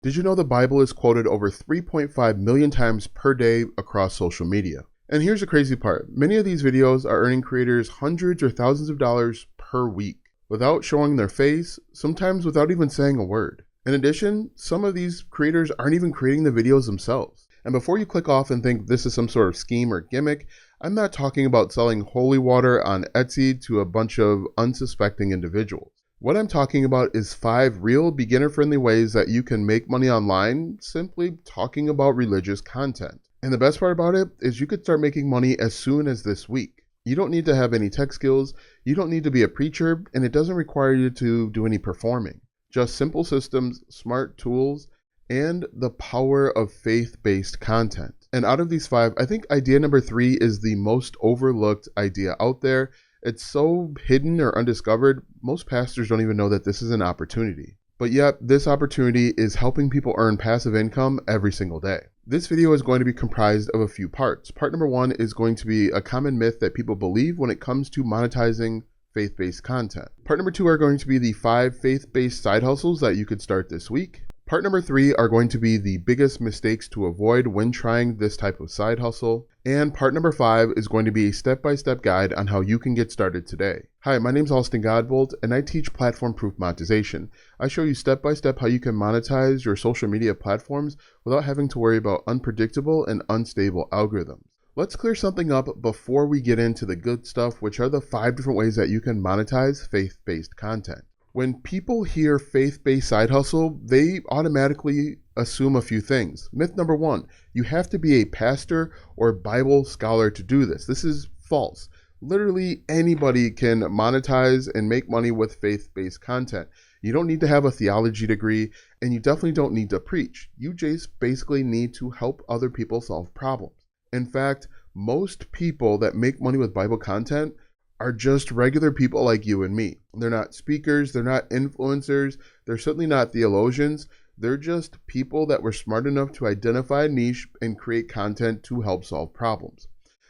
Did you know the Bible is quoted over 3.5 million times per day across social media? And here's the crazy part. Many of these videos are earning creators hundreds or thousands of dollars per week without showing their face, sometimes without even saying a word. In addition, some of these creators aren't even creating the videos themselves. And before you click off and think this is some sort of scheme or gimmick, I'm not talking about selling holy water on Etsy to a bunch of unsuspecting individuals. What I'm talking about is 5 real beginner-friendly ways that you can make money online simply talking about religious content. And the best part about it is you could start making money as soon as this week. You don't need to have any tech skills, you don't need to be a preacher, and it doesn't require you to do any performing. Just simple systems, smart tools, and the power of faith-based content. And out of these 5, I think idea number 3 is the most overlooked idea out there. It's so hidden or undiscovered, most pastors don't even know that this is an opportunity. But yet, this opportunity is helping people earn passive income every single day. This video is going to be comprised of a few parts. Part number 1 is going to be a common myth that people believe when it comes to monetizing faith-based content. Part number 2 are going to be the 5 faith-based side hustles that you could start this week. Part number 3 are going to be the biggest mistakes to avoid when trying this type of side hustle. And part number 5 is going to be a step-by-step guide on how you can get started today. Hi, my name is Austin Godbolt, and I teach platform-proof monetization. I show you step-by-step how you can monetize your social media platforms without having to worry about unpredictable and unstable algorithms. Let's clear something up before we get into the good stuff, which are the 5 different ways that you can monetize faith-based content. When people hear faith-based side hustle, they automatically assume a few things. Myth number 1, you have to be a pastor or Bible scholar to do this. This is false. Literally anybody can monetize and make money with faith-based content. You don't need to have a theology degree, and you definitely don't need to preach. You just basically need to help other people solve problems. In fact, most people that make money with Bible content are just regular people like you and me. They're not speakers, they're not influencers, they're certainly not theologians. They're just people that were smart enough to identify a niche and create content to help solve problems.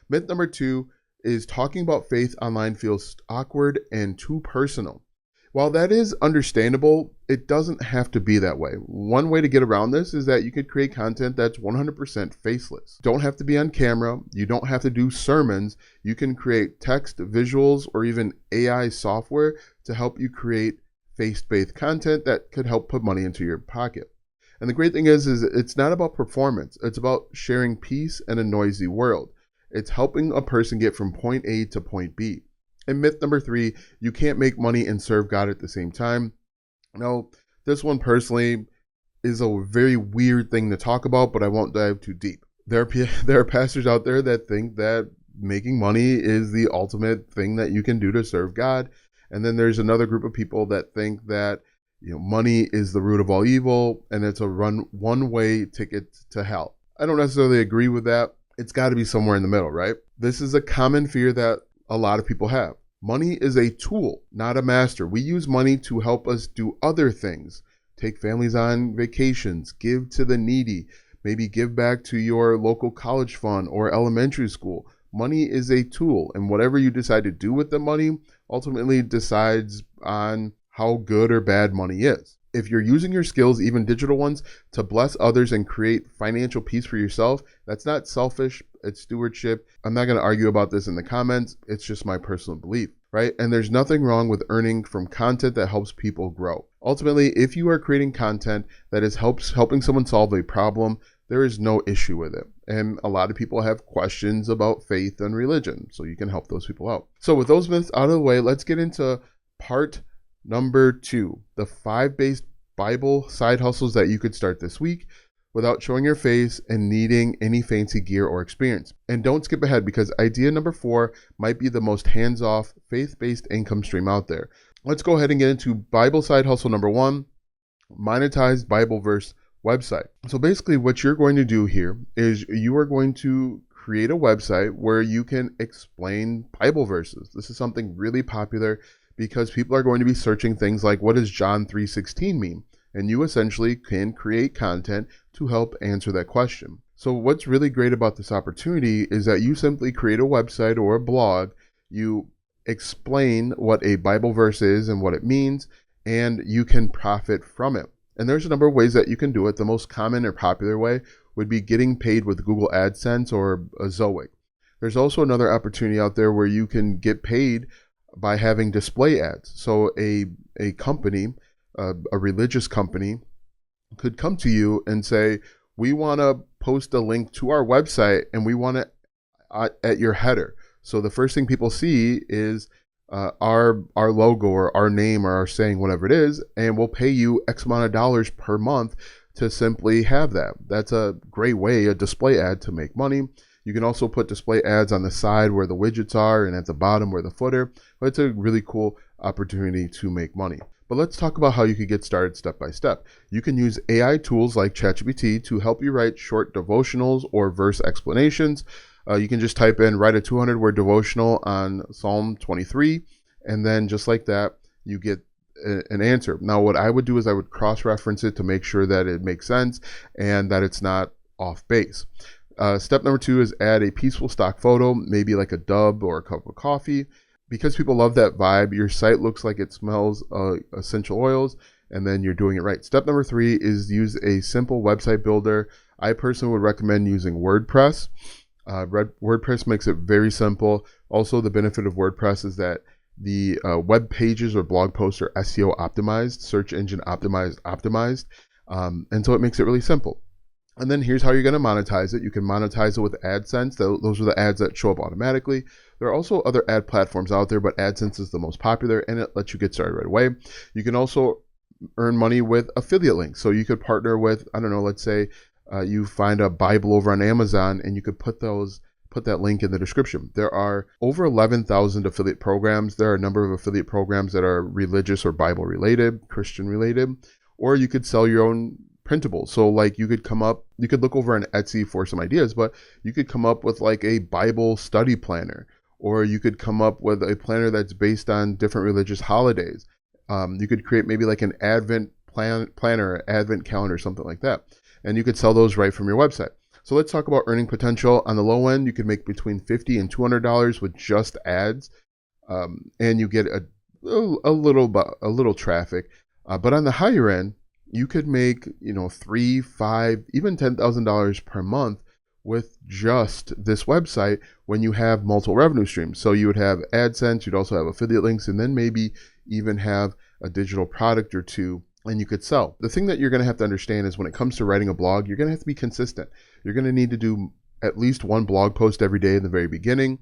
Myth number 2 is talking about faith online feels awkward and too personal. While that is understandable, it doesn't have to be that way. One way to get around this is that you could create content that's 100% faceless. Don't have to be on camera. You don't have to do sermons. You can create text, visuals, or even AI software to help you create faith-based content that could help put money into your pocket. And the great thing is it's not about performance. It's about sharing peace in a noisy world. It's helping a person get from point A to point B. And myth number 3, you can't make money and serve God at the same time. Now, this one personally is a very weird thing to talk about, but I won't dive too deep. There are pastors out there that think that making money is the ultimate thing that you can do to serve God. And then there's another group of people that think that money is the root of all evil and it's a one-way ticket to hell. I don't necessarily agree with that. It's got to be somewhere in the middle, right? This is a common fear that a lot of people have. Money is a tool, not a master. We use money to help us do other things. Take families on vacations, give to the needy, maybe give back to your local college fund or elementary school. Money is a tool, and whatever you decide to do with the money ultimately decides on how good or bad money is. If you're using your skills, even digital ones, to bless others and create financial peace for yourself, that's not selfish, it's stewardship. I'm not going to argue about this in the comments. It's just my personal belief, right? And there's nothing wrong with earning from content that helps people grow. Ultimately, if you are creating content that is helping someone solve a problem, there is no issue with it. And a lot of people have questions about faith and religion, so you can help those people out. So with those myths out of the way, let's get into part number 2, the 5 based Bible side hustles that you could start this week without showing your face and needing any fancy gear or experience. And don't skip ahead because idea number 4 might be the most hands-off faith-based income stream out there. Let's go ahead and get into Bible side hustle number 1, monetized Bible verse website. So basically what you're going to do here is you are going to create a website where you can explain Bible verses. This is something really popular because people are going to be searching things like, what does John 3:16 mean? And you essentially can create content to help answer that question. So what's really great about this opportunity is that you simply create a website or a blog, you explain what a Bible verse is and what it means, and you can profit from it. And there's a number of ways that you can do it. The most common or popular way would be getting paid with Google AdSense or a Zoic. There's also another opportunity out there where you can get paid by having display ads. So a company, a religious company, could come to you and say, we want to post a link to our website and we want it at your header. So the first thing people see is our logo or our name or our saying, whatever it is, and we'll pay you X amount of dollars per month to simply have that. That's a great way, a display ad, to make money. You can also put display ads on the side where the widgets are and at the bottom where the footer. But it's a really cool opportunity to make money. But let's talk about how you can get started step by step. You can use AI tools like ChatGPT to help you write short devotionals or verse explanations. You can just type in, write a 200-word devotional on Psalm 23, and then just like that, you get an answer. Now, what I would do is I would cross-reference it to make sure that it makes sense and that it's not off base. Step number 2 is add a peaceful stock photo, maybe like a dove or a cup of coffee. Because people love that vibe, your site looks like it smells essential oils, and then you're doing it right. Step number 3 is use a simple website builder. I personally would recommend using WordPress. WordPress makes it very simple. Also, the benefit of WordPress is that the web pages or blog posts are SEO optimized, search engine optimized, and so it makes it really simple. And then here's how you're going to monetize it. You can monetize it with AdSense. Those are the ads that show up automatically. There are also other ad platforms out there, but AdSense is the most popular, and it lets you get started right away. You can also earn money with affiliate links. So you could partner with, I don't know, let's say you find a Bible over on Amazon, and you could put that link in the description. There are over 11,000 affiliate programs. There are a number of affiliate programs that are religious or Bible related, Christian related, or you could sell your own printables. So like you could look over on Etsy for some ideas, but you could come up with like a Bible study planner, or you could come up with a planner that's based on different religious holidays. You could create maybe like an Advent planner, Advent calendar, something like that. And you could sell those right from your website. So let's talk about earning potential. On the low end, you could make between $50 and $200 with just ads, and you get a little traffic. But on the higher end, you could make $3, $5, even $10,000 per month with just this website when you have multiple revenue streams. So you would have AdSense, you'd also have affiliate links, and then maybe even have a digital product or two, and you could sell. The thing that you're going to have to understand is when it comes to writing a blog, you're going to have to be consistent. You're going to need to do at least one blog post every day in the very beginning,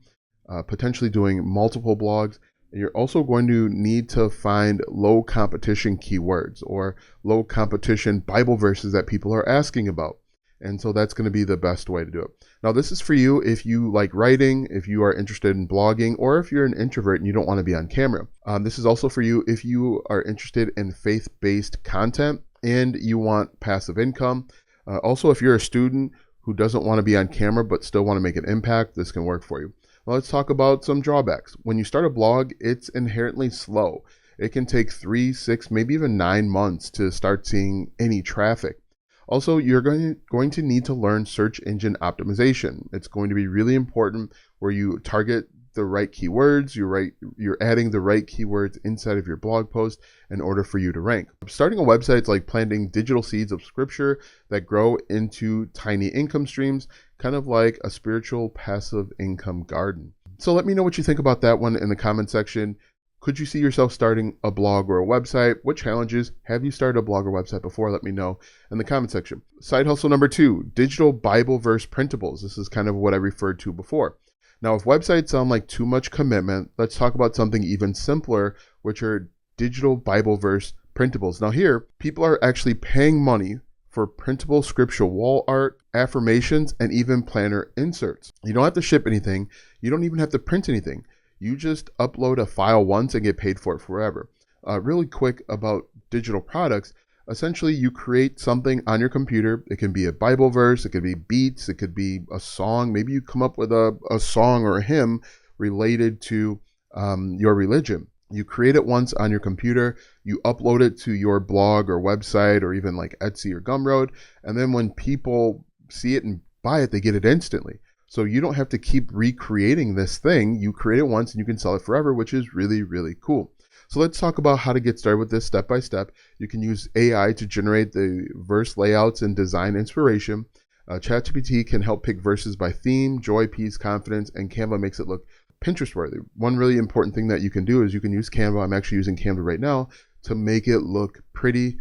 potentially doing multiple blogs. And you're also going to need to find low competition keywords or low competition Bible verses that people are asking about. And so that's going to be the best way to do it. Now, this is for you if you like writing, if you are interested in blogging, or if you're an introvert and you don't want to be on camera. This is also for you if you are interested in faith-based content and you want passive income. Also, if you're a student who doesn't want to be on camera but still want to make an impact, this can work for you. Well, let's talk about some drawbacks. When you start a blog, it's inherently slow. It can take 3, 6, maybe even 9 months to start seeing any traffic. Also, you're going to need to learn search engine optimization. It's going to be really important where you target the right keywords, you're adding the right keywords inside of your blog post in order for you to rank. Starting a website is like planting digital seeds of scripture that grow into tiny income streams, kind of like a spiritual passive income garden. So let me know what you think about that one in the comment section. Could you see yourself starting a blog or a website? What challenges have you started a blog or website before? Let me know in the comment section. Side hustle number 2, digital Bible verse printables. This is kind of what I referred to before. Now, if websites sound like too much commitment, let's talk about something even simpler, which are digital Bible verse printables. Now here, people are actually paying money for printable scriptural wall art, affirmations, and even planner inserts. You don't have to ship anything. You don't even have to print anything. You just upload a file once and get paid for it forever. Really quick about digital products. Essentially, you create something on your computer. It can be a Bible verse, it could be beats, it could be a song. Maybe you come up with a song or a hymn related to your religion. You create it once on your computer, you upload it to your blog or website or even like Etsy or Gumroad, and then when people see it and buy it, they get it instantly. So you don't have to keep recreating this thing. You create it once and you can sell it forever, which is really, really cool. So let's talk about how to get started with this step by step. You can use AI to generate the verse layouts and design inspiration. ChatGPT can help pick verses by theme, joy, peace, confidence, and Canva makes it look Pinterest worthy. One really important thing that you can do is you can use Canva. I'm actually using Canva right now to make it look pretty,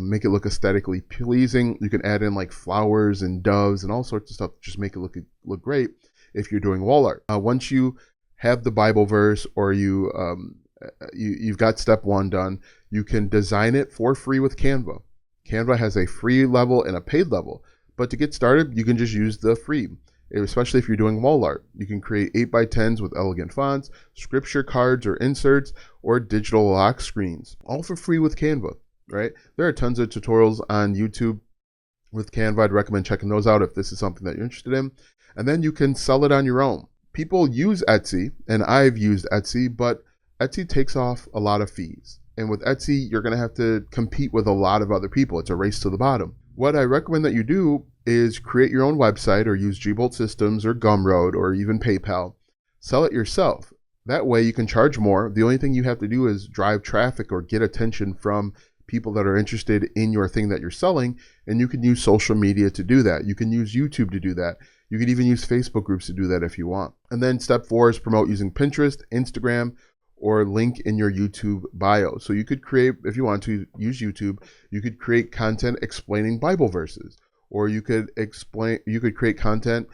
make it look aesthetically pleasing. You can add in like flowers and doves and all sorts of stuff to just make it look great if you're doing wall art. Once you have the Bible verse or you've got step one done, you can design it for free with Canva. Canva has a free level and a paid level. But to get started, you can just use the free, especially if you're doing wall art. You can create 8x10s with elegant fonts, scripture cards or inserts, or digital lock screens, all for free with Canva, right? There are tons of tutorials on YouTube with Canva. I'd recommend checking those out if this is something that you're interested in. And then you can sell it on your own. People use Etsy, and I've used Etsy, but Etsy takes off a lot of fees. And with Etsy, you're going to have to compete with a lot of other people. It's a race to the bottom. What I recommend that you do is create your own website or use Gbolt Systems or Gumroad or even PayPal. Sell it yourself. That way you can charge more. The only thing you have to do is drive traffic or get attention from people that are interested in your thing that you're selling. And you can use social media to do that. You can use YouTube to do that. You could even use Facebook groups to do that if you want. And then step 4 is promote using Pinterest, Instagram, or link in your YouTube bio. So you could create, if you want to use YouTube, you could create content explaining Bible verses, or you could create content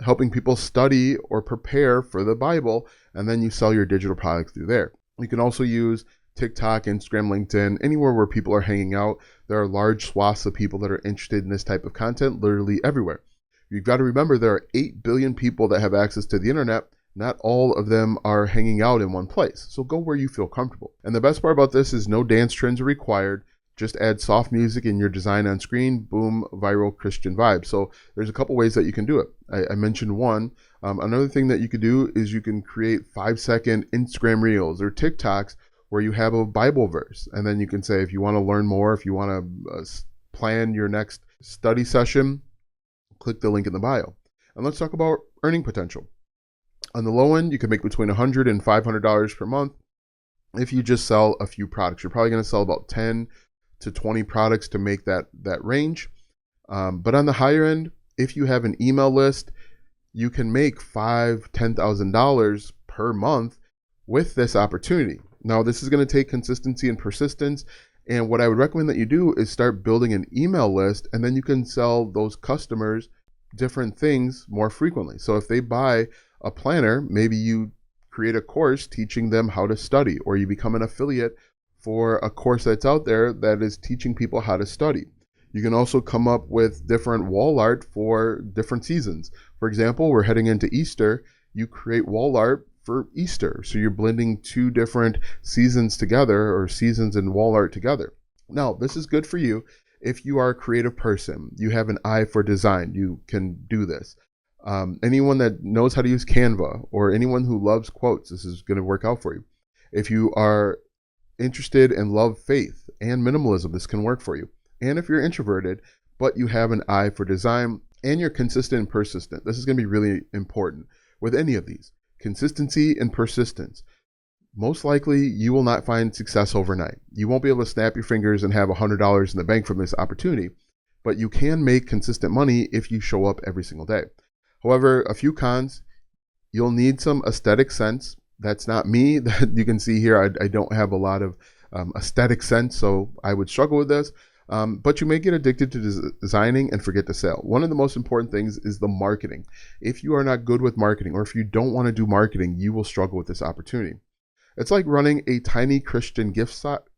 helping people study or prepare for the Bible, and then you sell your digital product through there. You can also use TikTok, Instagram, LinkedIn, anywhere where people are hanging out. There are large swaths of people that are interested in this type of content, literally everywhere. You've got to remember there are 8 billion people that have access to the internet. Not all of them are hanging out in one place. So go where you feel comfortable. And the best part about this is no dance trends are required. Just add soft music in your design on screen. Boom, viral Christian vibe. So there's a couple ways that you can do it. I mentioned one. Another thing that you could do is you can create 5-second Instagram reels or TikToks where you have a Bible verse. And then you can say, if you want to learn more, if you want to plan your next study session, click the link in the bio. And let's talk about earning potential. On the low end, you can make between $100 and $500 per month if you just sell a few products. You're probably going to sell about 10 to 20 products to make that range. But on the higher end, if you have an email list, you can make $5,000, $10,000 per month with this opportunity. Now, this is going to take consistency and persistence. And what I would recommend that you do is start building an email list, and then you can sell those customers different things more frequently. So if they buy a planner, maybe you create a course teaching them how to study, or you become an affiliate for a course that's out there that is teaching people how to study. You can also come up with different wall art for different seasons. For example, we're heading into Easter. You create wall art for Easter. So you're blending 2 different seasons together, or seasons and wall art together. Now, this is good for you if you are a creative person. You have an eye for design. You can do this. Anyone that knows how to use Canva, or anyone who loves quotes, this is going to work out for you. If you are interested and love faith and minimalism, this can work for you. And if you're introverted, but you have an eye for design and you're consistent and persistent, this is going to be really important with any of these. Consistency and persistence. Most likely, you will not find success overnight. You won't be able to snap your fingers and have $100 in the bank from this opportunity, but you can make consistent money if you show up every single day. However, a few cons: you'll need some aesthetic sense. That's not me. That you can see here, I don't have a lot of aesthetic sense, so I would struggle with this. But you may get addicted to designing and forget to sell. One of the most important things is the marketing. If you are not good with marketing, or if you don't want to do marketing, you will struggle with this opportunity. It's like running a tiny Christian gift shop.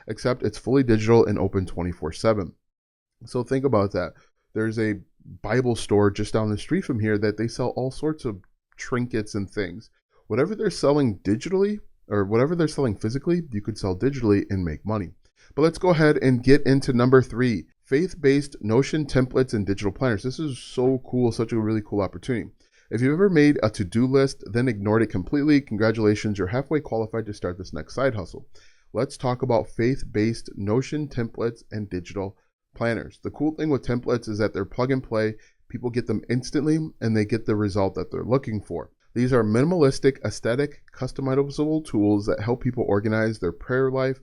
Except it's fully digital and open 24/7. So think about that. There's a Bible store just down the street from here that they sell all sorts of trinkets and things. Whatever they're selling digitally, or whatever they're selling physically, you could sell digitally and make money. But let's go ahead and get into number 3, faith-based Notion templates and digital planners. This is so cool, such a really cool opportunity. If you've ever made a to-do list, then ignored it completely, congratulations, you're halfway qualified to start this next side hustle. Let's talk about faith-based Notion templates and digital planners. The cool thing with templates is that they're plug and play. People get them instantly and they get the result that they're looking for. These are minimalistic, aesthetic, customizable tools that help people organize their prayer life,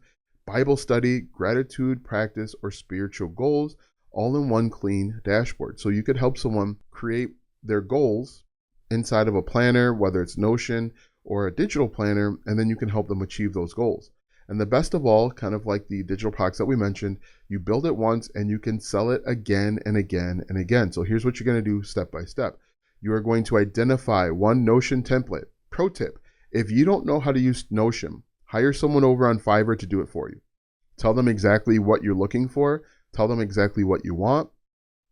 Bible study, gratitude practice, or spiritual goals all in one clean dashboard. So you could help someone create their goals inside of a planner, whether it's Notion or a digital planner, and then you can help them achieve those goals. And the best of all, kind of like the digital products that we mentioned, you build it once and you can sell it again and again and again. So here's what you're going to do step by step. You are going to identify one Notion template. Pro tip, if you don't know how to use Notion, hire someone over on Fiverr to do it for you. Tell them exactly what you're looking for. Tell them exactly what you want,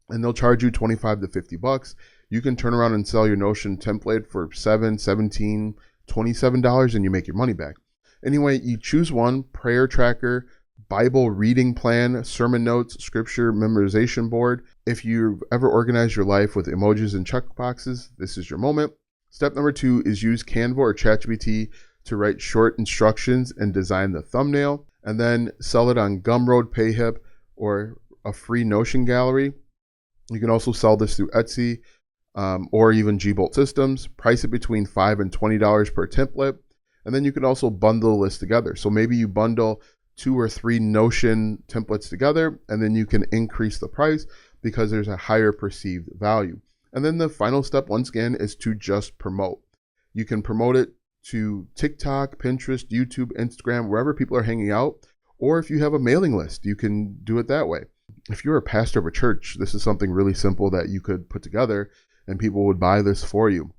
and they'll charge you $25 to $50. You can turn around and sell your Notion template for $7, $17, $27, and you make your money back. Anyway, you choose one: prayer tracker, Bible reading plan, sermon notes, scripture memorization board. If you've ever organized your life with emojis and checkboxes, this is your moment. Step number 2 is use Canva or ChatGPT to write short instructions and design the thumbnail, and then sell it on Gumroad, Payhip, or a free Notion gallery. You can also sell this through Etsy or even G-Bolt Systems. Price it between $5 and $20 per template. And then you can also bundle this together. So maybe you bundle 2 or 3 Notion templates together, and then you can increase the price because there's a higher perceived value. And then the final step, once again, is to just promote. You can promote it to TikTok, Pinterest, YouTube, Instagram, wherever people are hanging out. Or if you have a mailing list, you can do it that way. If you're a pastor of a church, this is something really simple that you could put together and people would buy this for you.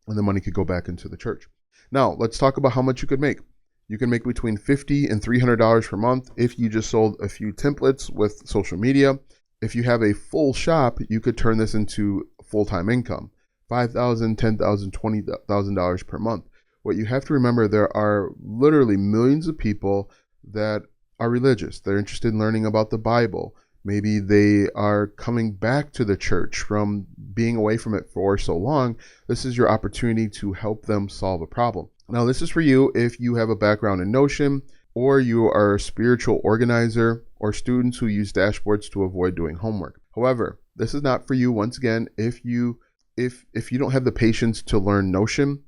And the money could go back into the church. Now, let's talk about how much you could make. You can make between $50 and $300 per month if you just sold a few templates with social media. If you have a full shop, you could turn this into full-time income, $5,000, $10,000, $20,000 per month. What you have to remember, there are literally millions of people that are religious. They're interested in learning about the Bible. Maybe they are coming back to the church from being away from it for so long. This is your opportunity to help them solve a problem. Now, this is for you if you have a background in Notion, or you are a spiritual organizer, or students who use dashboards to avoid doing homework. However, this is not for you, once again, if you don't have the patience to learn Notion.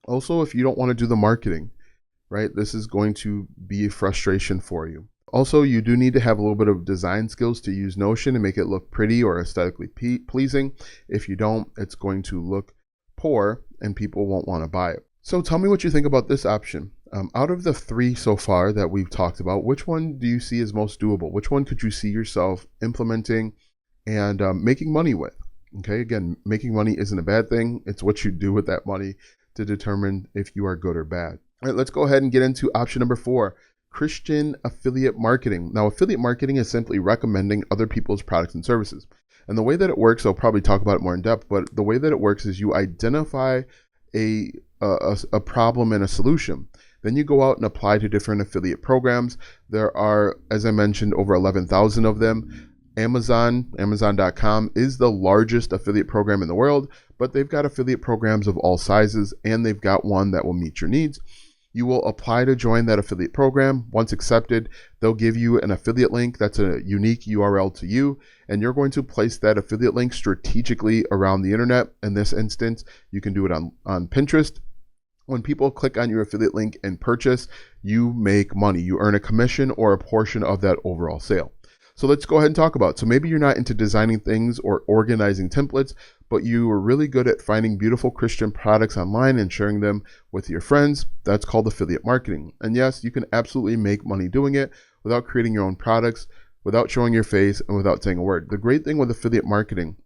Also, if you don't want to do the marketing, right? This is going to be a frustration for you. Also, you do need to have a little bit of design skills to use Notion and make it look pretty or aesthetically pleasing. If you don't, it's going to look poor and people won't want to buy it. So tell me what you think about this option. Out of the 3 so far that we've talked about, which one do you see as most doable? Which one could you see yourself implementing and making money with? Okay, again, making money isn't a bad thing. It's what you do with that money to determine if you are good or bad. All right, let's go ahead and get into option number 4. Christian affiliate marketing. Now, affiliate marketing is simply recommending other people's products and services. And the way that it works, I'll probably talk about it more in depth, but the way that it works is you identify a problem and a solution. Then you go out and apply to different affiliate programs. There are, as I mentioned, over 11,000 of them. Amazon.com is the largest affiliate program in the world, but they've got affiliate programs of all sizes, and they've got one that will meet your needs. You will apply to join that affiliate program. Once accepted, they'll give you an affiliate link that's a unique URL to you, and you're going to place that affiliate link strategically around the internet. In this instance, you can do it on Pinterest. When people click on your affiliate link and purchase, you make money. You earn a commission or a portion of that overall sale. So let's go ahead and talk about it. So maybe you're not into designing things or organizing templates, but you are really good at finding beautiful Christian products online and sharing them with your friends. That's called affiliate marketing. And yes, you can absolutely make money doing it without creating your own products, without showing your face, and without saying a word. The great thing with affiliate marketing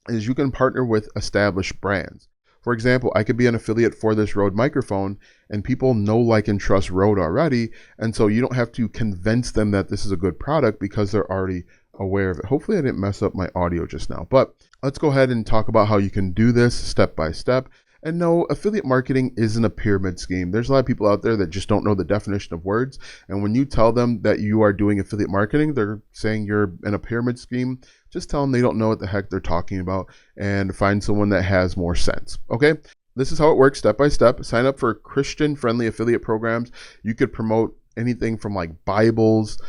is you can partner with established brands. For example, I could be an affiliate for this Rode microphone, and people know, like, and trust Rode already. And so you don't have to convince them that this is a good product because they're already aware of it. Hopefully I didn't mess up my audio just now, but let's go ahead and talk about how you can do this step by step. And no, affiliate marketing isn't a pyramid scheme. There's a lot of people out there that just don't know the definition of words. And when you tell them that you are doing affiliate marketing, they're saying you're in a pyramid scheme. Just tell them they don't know what the heck they're talking about and find someone that has more sense. Okay? This is how it works step by step. Sign up for Christian-friendly affiliate programs. You could promote anything from like Bibles,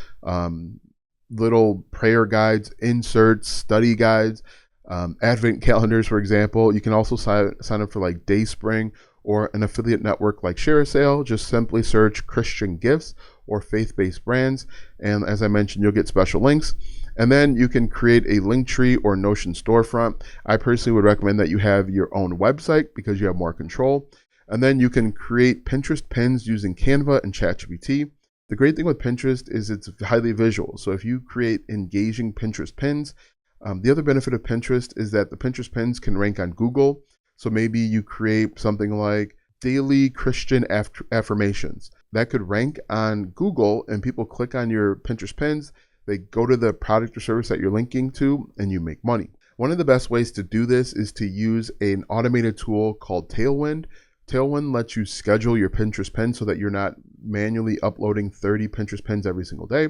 little prayer guides, inserts, study guides, Advent calendars, for example. You can also sign up for like Dayspring or an affiliate network like ShareASale. Just simply search Christian gifts or faith-based brands. And as I mentioned, you'll get special links. And then you can create a Linktree or Notion storefront. I personally would recommend that you have your own website because you have more control. And then you can create Pinterest pins using Canva and ChatGPT. The great thing with Pinterest is it's highly visual. So if you create engaging Pinterest pins, the other benefit of Pinterest is that the Pinterest pins can rank on Google. So maybe you create something like daily Christian affirmations. That could rank on Google, and people click on your Pinterest pins. They go to the product or service that you're linking to, and you make money. One of the best ways to do this is to use an automated tool called Tailwind. Tailwind lets you schedule your Pinterest pins so that you're not manually uploading 30 Pinterest pins every single day.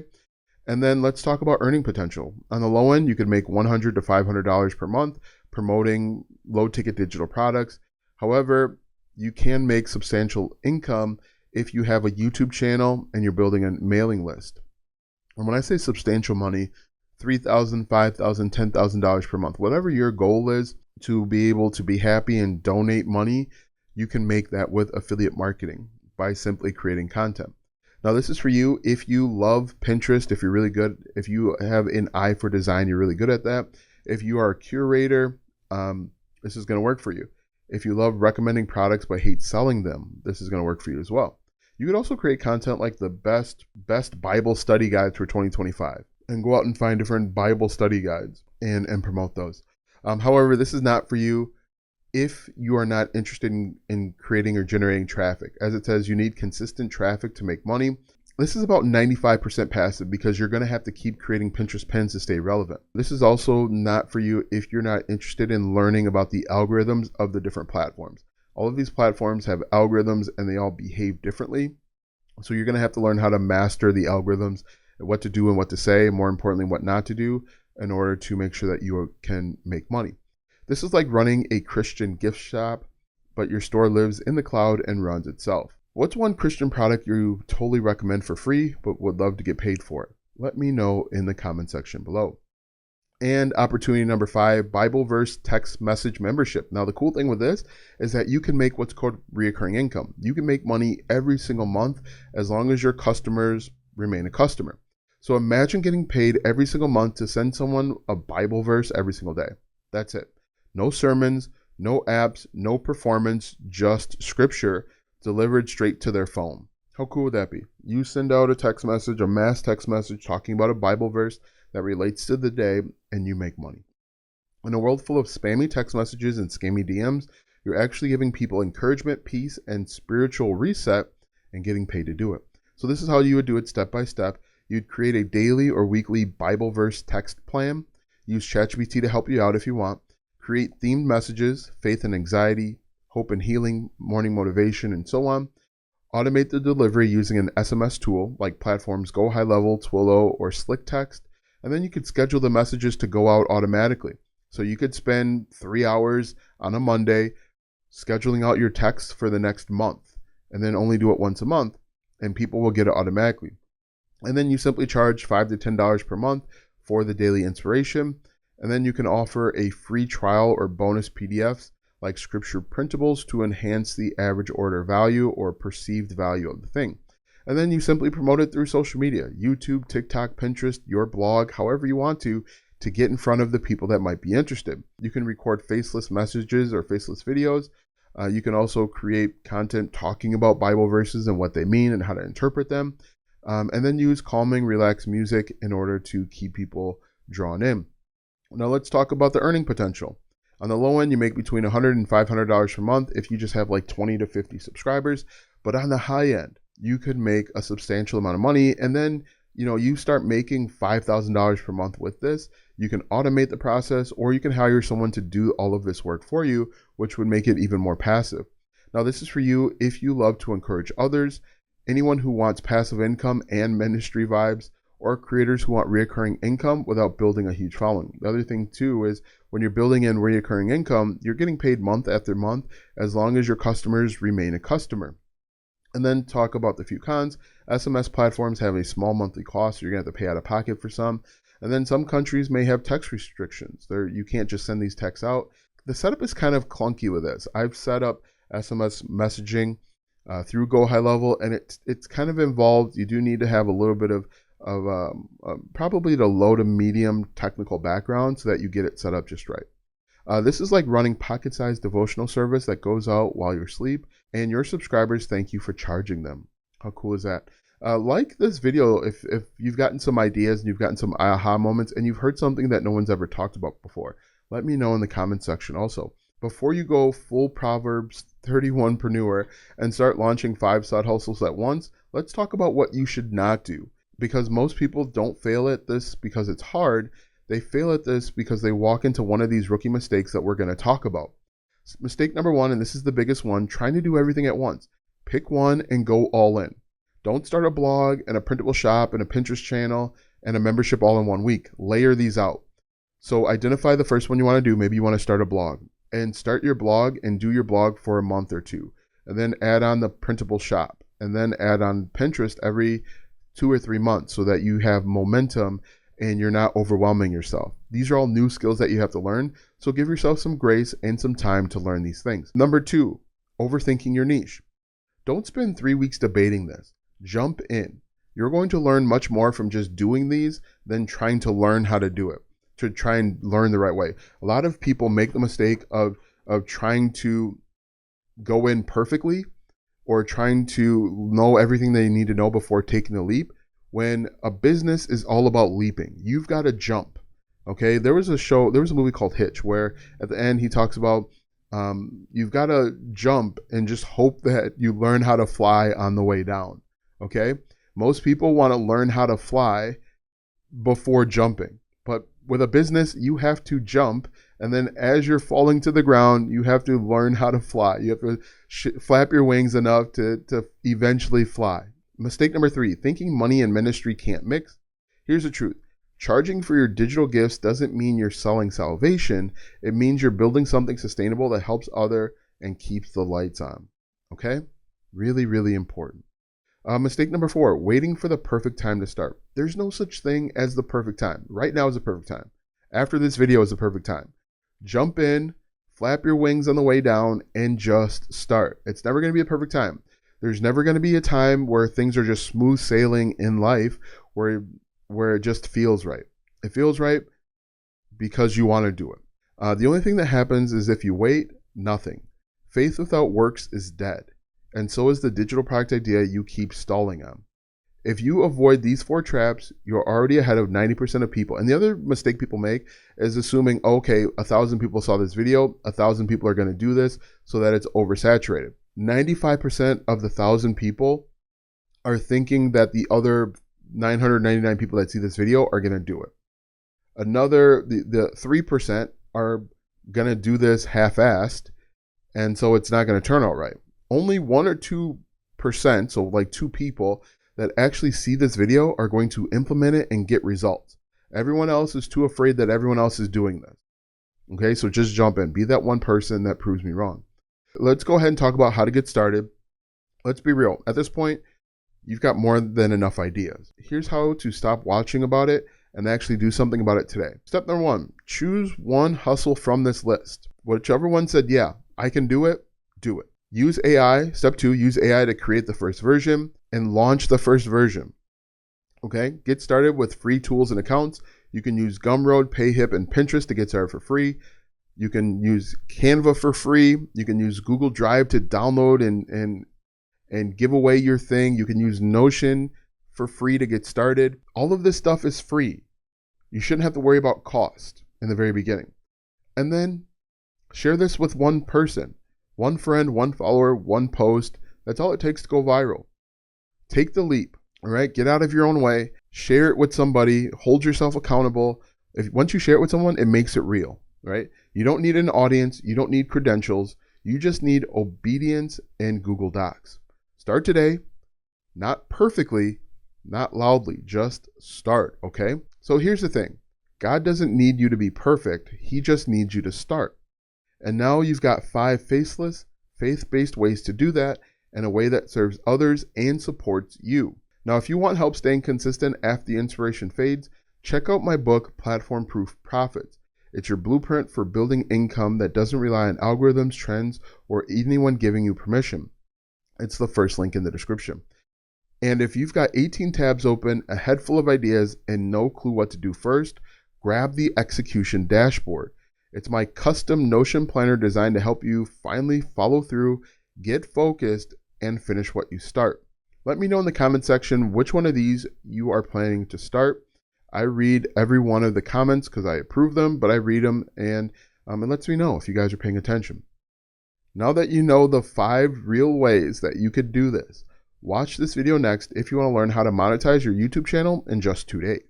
And then let's talk about earning potential. On the low end, you could make $100 to $500 per month promoting low-ticket digital products. However, you can make substantial income if you have a YouTube channel and you're building a mailing list. And when I say substantial money, $3,000, $5,000, $10,000 per month, whatever your goal is to be able to be happy and donate money, you can make that with affiliate marketing by simply creating content. Now, this is for you if you love Pinterest, if you're really good, if you have an eye for design, you're really good at that. If you are a curator, this is going to work for you. If you love recommending products but hate selling them, this is going to work for you as well. You could also create content like the best Bible study guides for 2025 and go out and find different Bible study guides and promote those. However, this is not for you if you are not interested in creating or generating traffic. As it says, you need consistent traffic to make money. This is about 95% passive because you're going to have to keep creating Pinterest pins to stay relevant. This is also not for you if you're not interested in learning about the algorithms of the different platforms. All of these platforms have algorithms and they all behave differently. So you're going to have to learn how to master the algorithms, what to do and what to say, more importantly, what not to do in order to make sure that you can make money. This is like running a Christian gift shop, but your store lives in the cloud and runs itself. What's one Christian product you totally recommend for free, but would love to get paid for it? Let me know in the comment section below. And opportunity number 5, Bible verse text message membership. Now, the cool thing with this is that you can make what's called recurring income. You can make money every single month as long as your customers remain a customer. So imagine getting paid every single month to send someone a Bible verse every single day. That's it. No sermons, no apps, no performance, just scripture delivered straight to their phone. How cool would that be? You send out a text message, a mass text message talking about a Bible verse that relates to the day, and you make money. In a world full of spammy text messages and scammy DMs, you're actually giving people encouragement, peace, and spiritual reset and getting paid to do it. So this is how you would do it step by step. You'd create a daily or weekly Bible verse text plan. Use ChatGPT to help you out if you want. Create themed messages, faith and anxiety, hope and healing, morning motivation, and so on. Automate the delivery using an SMS tool like platforms Go High Level, Twillo, or Slick Text. And then you could schedule the messages to go out automatically. So you could spend 3 hours on a Monday scheduling out your texts for the next month and then only do it once a month and people will get it automatically. And then you simply charge $5 to $10 per month for the daily inspiration. And then you can offer a free trial or bonus PDFs like scripture printables to enhance the average order value or perceived value of the thing. And then you simply promote it through social media, YouTube, TikTok, Pinterest, your blog, however you want to get in front of the people that might be interested. You can record faceless messages or faceless videos. You can also create content talking about Bible verses and what they mean and how to interpret them. And then use calming, relaxed music in order to keep people drawn in. Now let's talk about the earning potential. On the low end, you make between $100 and $500 per month if you just have like 20 to 50 subscribers. But on the high end, you could make a substantial amount of money. And then, you start making $5,000 per month with this. You can automate the process, or you can hire someone to do all of this work for you, which would make it even more passive. Now, this is for you if you love to encourage others, anyone who wants passive income and ministry vibes, or creators who want recurring income without building a huge following. The other thing too is when you're building in recurring income, you're getting paid month after month as long as your customers remain a customer. And then talk about the few cons. SMS platforms have a small monthly cost, so you're going to have to pay out of pocket for some. And then some countries may have text restrictions. You can't just send these texts out. The setup is kind of clunky with this. I've set up SMS messaging through Go High Level, and it's kind of involved. You do need to have a little bit of probably the low to medium technical background so that you get it set up just right. This is like running pocket-sized devotional service that goes out while you're asleep, and your subscribers thank you for charging them. How cool is that? Like this video if you've gotten some ideas and you've gotten some aha moments and you've heard something that no one's ever talked about before. Let me know in the comment section also. Before you go full Proverbs 31preneur and start launching 5 side hustles at once, let's talk about what you should not do. Because most people don't fail at this because it's hard. They fail at this because they walk into one of these rookie mistakes that we're going to talk about. Mistake number 1, and this is the biggest one, trying to do everything at once. Pick one and go all in. Don't start a blog and a printable shop and a Pinterest channel and a membership all in 1 week. Layer these out. So identify the first one you want to do. Maybe you want to start a blog. And start your blog and do your blog for a month or 2. And then add on the printable shop. And then add on Pinterest every 2 or 3 months so that you have momentum and you're not overwhelming yourself. These are all new skills that you have to learn. So give yourself some grace and some time to learn these things. Number 2, overthinking your niche. Don't spend 3 weeks debating this. Jump in. You're going to learn much more from just doing these than trying to learn how to do it, to try and learn the right way. A lot of people make the mistake of trying to go in perfectly or trying to know everything they need to know before taking the leap, when a business is all about leaping. You've got to jump. Okay, there was a movie called Hitch where at the end he talks about you've got to jump and just hope that you learn how to fly on the way down. Okay, most people want to learn how to fly before jumping, but with a business you have to jump, and then as you're falling to the ground you have to learn how to fly. You have to flap your wings enough to eventually fly. Mistake number 3, thinking money and ministry can't mix. Here's the truth. Charging for your digital gifts doesn't mean you're selling salvation. It means you're building something sustainable that helps others and keeps the lights on. Okay? Really, really important. Mistake number 4, waiting for the perfect time to start. There's no such thing as the perfect time. Right now is the perfect time. After this video is the perfect time. Jump in, flap your wings on the way down, and just start. It's never going to be a perfect time. There's never going to be a time where things are just smooth sailing in life where it just feels right. It feels right because you want to do it. The only thing that happens is if you wait, nothing. Faith without works is dead. And so is the digital product idea you keep stalling on. If you avoid these 4 traps, you're already ahead of 90% of people. And the other mistake people make is assuming, okay, 1,000 people saw this video, 1,000 people are going to do this so that it's oversaturated. 95% of the 1,000 people are thinking that the other 999 people that see this video are going to do it. The 3% are going to do this half-assed, and so it's not going to turn out right. Only 1 or 2%, so like 2 people that actually see this video are going to implement it and get results. Everyone else is too afraid that everyone else is doing this. Okay, so just jump in. Be that one person that proves me wrong. Let's go ahead and talk about how to get started. Let's be real. At this point, you've got more than enough ideas. Here's how to stop watching about it and actually do something about it today. Step number 1, choose one hustle from this list. Whichever one said, yeah, I can do it, do it. Use AI. Step 2, use AI to create the first version and launch the first version. Okay, get started with free tools and accounts. You can use Gumroad, Payhip, and Pinterest to get started for free. You can use Canva for free. You can use Google Drive to download and give away your thing. You can use Notion for free to get started. All of this stuff is free. You shouldn't have to worry about cost in the very beginning. And then share this with one person, one friend, one follower, one post. That's all it takes to go viral. Take the leap, all right? Get out of your own way. Share it with somebody. Hold yourself accountable. Once you share it with someone, it makes it real, right? You don't need an audience. You don't need credentials. You just need obedience and Google Docs. Start today, not perfectly, not loudly, just start, okay? So here's the thing. God doesn't need you to be perfect. He just needs you to start. And now you've got 5 faceless, faith-based ways to do that in a way that serves others and supports you. Now, if you want help staying consistent after the inspiration fades, Check out my book, Platform Proof Profits. It's your blueprint for building income that doesn't rely on algorithms, trends, or anyone giving you permission. It's the first link in the description. And if you've got 18 tabs open, a head full of ideas, and no clue what to do first, grab the execution dashboard. It's my custom Notion planner designed to help you finally follow through, get focused, and finish what you start. Let me know in the comment section which one of these you are planning to start. I read every one of the comments because I approve them, but I read them and it lets me know if you guys are paying attention. Now that you know the 5 real ways that you could do this, watch this video next if you want to learn how to monetize your YouTube channel in just 2 days.